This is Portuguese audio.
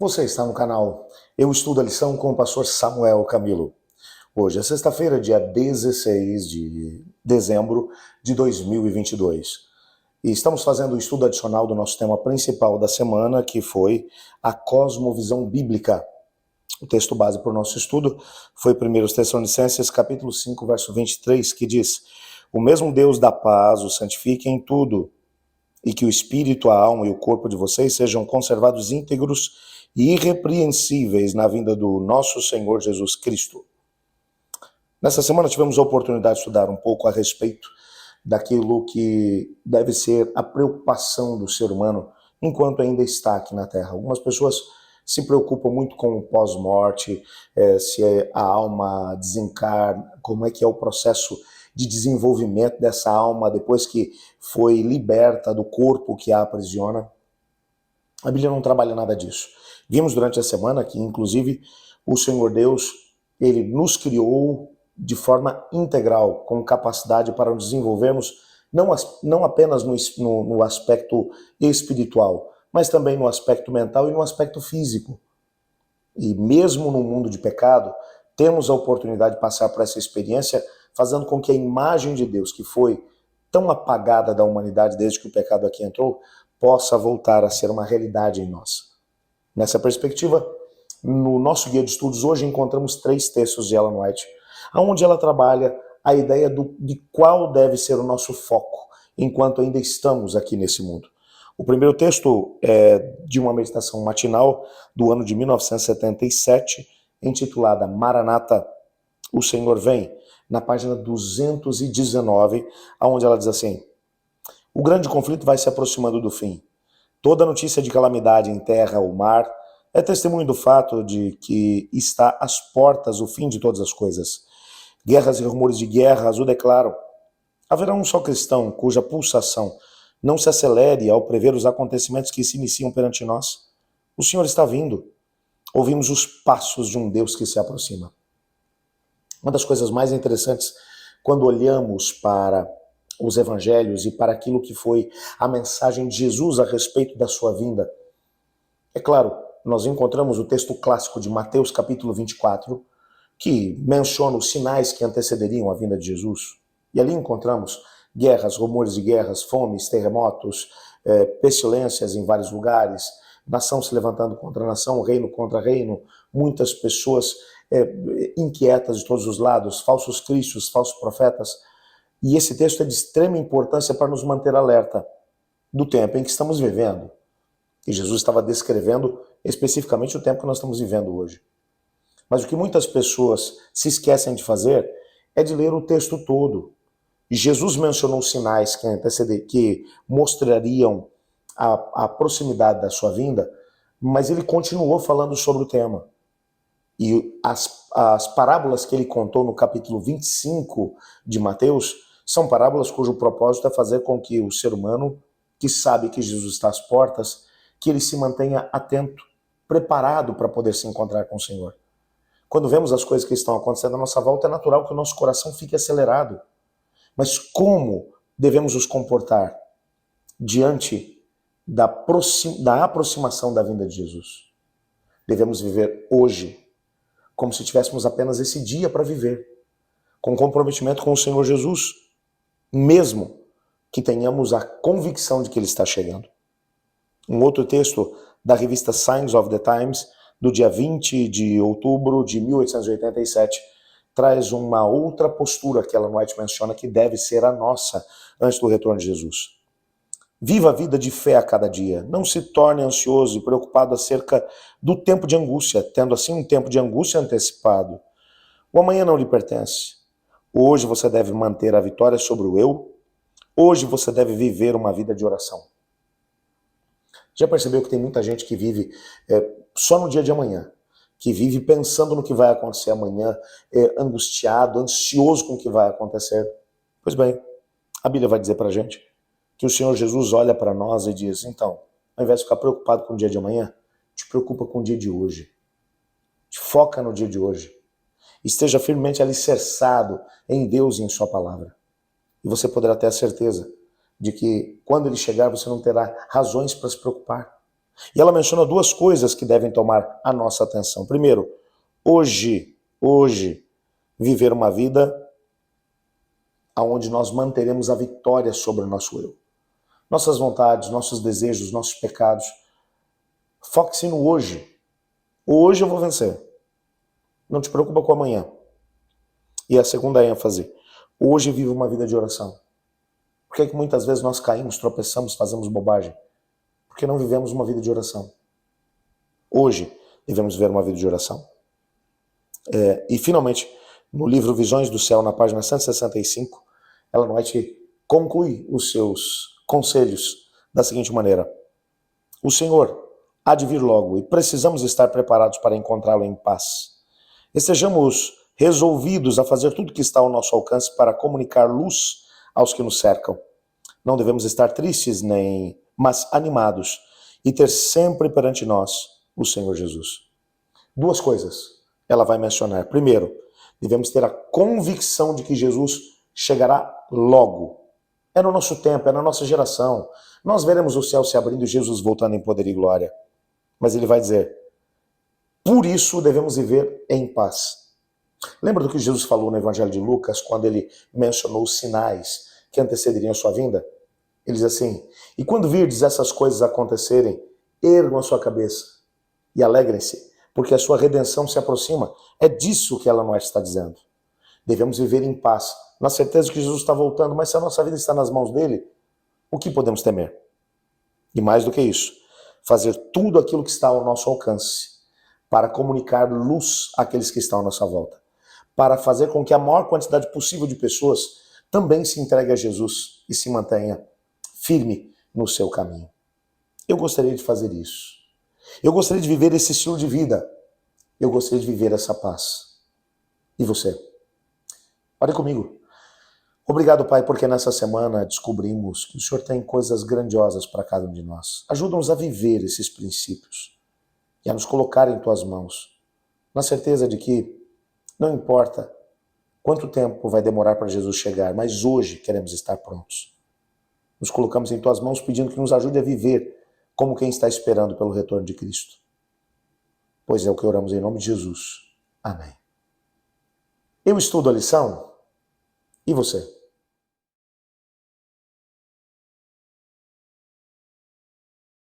Você está no canal Eu Estudo a Lição com o pastor Samuel Camilo. Hoje é sexta-feira, dia 16 de dezembro de 2022. E estamos fazendo o estudo adicional do nosso tema principal da semana, que foi a cosmovisão bíblica. O texto base para o nosso estudo foi 1 Tessalonicenses, capítulo 5, verso 23, que diz: O mesmo Deus da paz o santifique em tudo, e que o espírito, a alma e o corpo de vocês sejam conservados íntegros e irrepreensíveis na vinda do nosso Senhor Jesus Cristo. Nessa semana tivemos a oportunidade de estudar um pouco a respeito daquilo que deve ser a preocupação do ser humano enquanto ainda está aqui na Terra. Algumas pessoas se preocupam muito com o pós-morte, se a alma desencarna, como é que é o processo de desenvolvimento dessa alma depois que foi liberta do corpo que a aprisiona. A Bíblia não trabalha nada disso. Vimos durante a semana que, inclusive, o Senhor Deus, ele nos criou de forma integral, com capacidade para nos desenvolvermos não apenas no aspecto espiritual, mas também no aspecto mental e no aspecto físico. E mesmo no mundo de pecado, temos a oportunidade de passar por essa experiência, fazendo com que a imagem de Deus, que foi tão apagada da humanidade desde que o pecado aqui entrou, possa voltar a ser uma realidade em nós. Nessa perspectiva, no nosso guia de estudos, hoje encontramos 3 textos de Ellen White, onde ela trabalha a ideia de qual deve ser o nosso foco enquanto ainda estamos aqui nesse mundo. O primeiro texto é de uma meditação matinal do ano de 1977, intitulada Maranata, o Senhor Vem, na página 219, onde ela diz assim: O grande conflito vai se aproximando do fim. Toda notícia de calamidade em terra ou mar é testemunho do fato de que está às portas o fim de todas as coisas. Guerras e rumores de guerras o declaram. Haverá um só cristão cuja pulsação não se acelere ao prever os acontecimentos que se iniciam perante nós. O Senhor está vindo. Ouvimos os passos de um Deus que se aproxima. Uma das coisas mais interessantes quando olhamos para os evangelhos e para aquilo que foi a mensagem de Jesus a respeito da sua vinda. É claro, nós encontramos o texto clássico de Mateus capítulo 24, que menciona os sinais que antecederiam a vinda de Jesus. E ali encontramos guerras, rumores de guerras, fomes, terremotos, pestilências em vários lugares, nação se levantando contra nação, reino contra reino, muitas pessoas inquietas de todos os lados, falsos cristos, falsos profetas. E esse texto é de extrema importância para nos manter alerta do tempo em que estamos vivendo. E Jesus estava descrevendo especificamente o tempo que nós estamos vivendo hoje. Mas o que muitas pessoas se esquecem de fazer é de ler o texto todo. E Jesus mencionou sinais que mostrariam a proximidade da sua vinda, mas ele continuou falando sobre o tema. E as parábolas que ele contou no capítulo 25 de Mateus são parábolas cujo propósito é fazer com que o ser humano, que sabe que Jesus está às portas, que ele se mantenha atento, preparado para poder se encontrar com o Senhor. Quando vemos as coisas que estão acontecendo à nossa volta, é natural que o nosso coração fique acelerado. Mas como devemos nos comportar diante da aproximação da vinda de Jesus? Devemos viver hoje como se tivéssemos apenas esse dia para viver, com comprometimento com o Senhor Jesus, mesmo que tenhamos a convicção de que Ele está chegando. Um outro texto da revista Signs of the Times, do dia 20 de outubro de 1887, traz uma outra postura que Ellen White menciona que deve ser a nossa antes do retorno de Jesus. Viva a vida de fé a cada dia. Não se torne ansioso e preocupado acerca do tempo de angústia, tendo assim um tempo de angústia antecipado. O amanhã não lhe pertence. Hoje você deve manter a vitória sobre o eu. Hoje você deve viver uma vida de oração. Já percebeu que tem muita gente que vive só no dia de amanhã, que vive pensando no que vai acontecer amanhã, angustiado, ansioso com o que vai acontecer? Pois bem, a Bíblia vai dizer para a gente que o Senhor Jesus olha para nós e diz: então, ao invés de ficar preocupado com o dia de amanhã, te preocupa com o dia de hoje. Te foca no dia de hoje. Esteja firmemente alicerçado em Deus e em sua palavra. E você poderá ter a certeza de que quando ele chegar você não terá razões para se preocupar. E ela menciona duas coisas que devem tomar a nossa atenção. Primeiro, hoje, viver uma vida onde nós manteremos a vitória sobre o nosso eu. Nossas vontades, nossos desejos, nossos pecados. Foque-se no hoje. Hoje eu vou vencer. Não te preocupa com amanhã. E a segunda ênfase, hoje vive uma vida de oração. Por que muitas vezes nós caímos, tropeçamos, fazemos bobagem? Porque não vivemos uma vida de oração. Hoje devemos viver uma vida de oração. E finalmente, no livro Visões do Céu, na página 165, Ellen White conclui os seus conselhos da seguinte maneira: o Senhor há de vir logo e precisamos estar preparados para encontrá-lo em paz. Estejamos resolvidos a fazer tudo que está ao nosso alcance para comunicar luz aos que nos cercam. Não devemos estar tristes mas animados e ter sempre perante nós o Senhor Jesus. Duas coisas ela vai mencionar. Primeiro, devemos ter a convicção de que Jesus chegará logo. É no nosso tempo, é na nossa geração. Nós veremos o céu se abrindo e Jesus voltando em poder e glória. Mas ele vai dizer, por isso devemos viver em paz. Lembra do que Jesus falou no Evangelho de Lucas, quando ele mencionou os sinais que antecederiam a sua vinda? Ele diz assim, e quando virdes essas coisas acontecerem, ergam a sua cabeça e alegrem-se, porque a sua redenção se aproxima. É disso que ela não está dizendo. Devemos viver em paz, na certeza de que Jesus está voltando, mas se a nossa vida está nas mãos dele, o que podemos temer? E mais do que isso, fazer tudo aquilo que está ao nosso alcance para comunicar luz àqueles que estão à nossa volta, para fazer com que a maior quantidade possível de pessoas também se entregue a Jesus e se mantenha firme no seu caminho. Eu gostaria de fazer isso. Eu gostaria de viver esse estilo de vida. Eu gostaria de viver essa paz. E você? Ore comigo. Obrigado, Pai, porque nessa semana descobrimos que o Senhor tem coisas grandiosas para cada um de nós. Ajuda-nos a viver esses princípios e a nos colocar em Tuas mãos, na certeza de que não importa quanto tempo vai demorar para Jesus chegar, mas hoje queremos estar prontos. Nos colocamos em Tuas mãos pedindo que nos ajude a viver como quem está esperando pelo retorno de Cristo. Pois é o que oramos em nome de Jesus. Amém. Eu estudo a lição. E você?